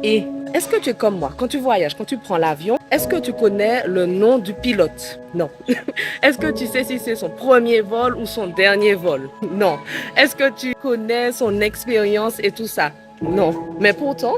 Et est-ce que tu es comme moi? Quand tu voyages, quand tu prends l'avion, est-ce que tu connais le nom du pilote? Non. Est-ce que tu sais si c'est son premier vol ou son dernier vol? Non. Est-ce que tu connais son expérience et tout ça? Non. Mais pourtant,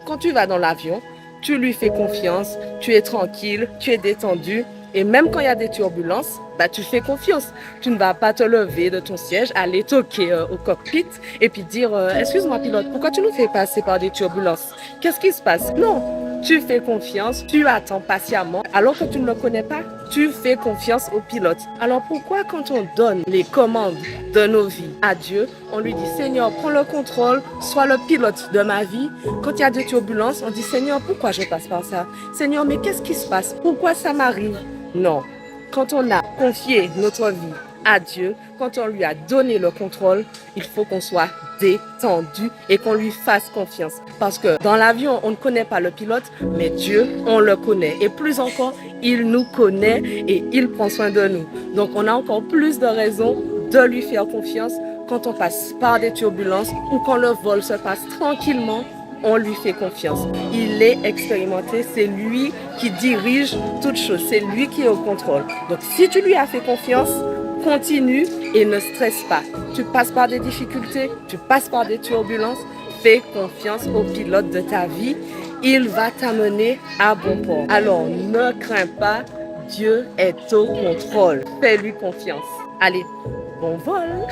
quand tu vas dans l'avion, tu lui fais confiance, tu es tranquille, tu es détendu. Et même quand il y a des turbulences, bah, tu fais confiance. Tu ne vas pas te lever de ton siège, aller toquer au cockpit et puis dire excuse-moi pilote, pourquoi tu nous fais passer par des turbulences? Qu'est-ce qui se passe? Non, tu fais confiance, tu attends patiemment alors que tu ne le connais pas. Tu fais confiance au pilote. Alors pourquoi quand on donne les commandes de nos vies à Dieu, on lui dit Seigneur, prends le contrôle, sois le pilote de ma vie. Quand il y a des turbulences, on dit Seigneur, pourquoi je passe par ça? Seigneur, mais qu'est-ce qui se passe? Pourquoi ça m'arrive? Non. Quand on a confié notre vie à Dieu, quand on lui a donné le contrôle, il faut qu'on soit détendu et qu'on lui fasse confiance. Parce que dans l'avion, on ne connaît pas le pilote, mais Dieu, on le connaît. Et plus encore, il nous connaît et il prend soin de nous. Donc, on a encore plus de raisons de lui faire confiance quand on passe par des turbulences ou quand le vol se passe tranquillement. On lui fait confiance. Il est expérimenté, c'est lui qui dirige toutes choses, c'est lui qui est au contrôle. Donc si tu lui as fait confiance, continue et ne stresse pas. Tu passes par des difficultés, tu passes par des turbulences, fais confiance au pilote de ta vie. Il va t'amener à bon port. Alors ne crains pas, Dieu est au contrôle. Fais-lui confiance. Allez, bon vol!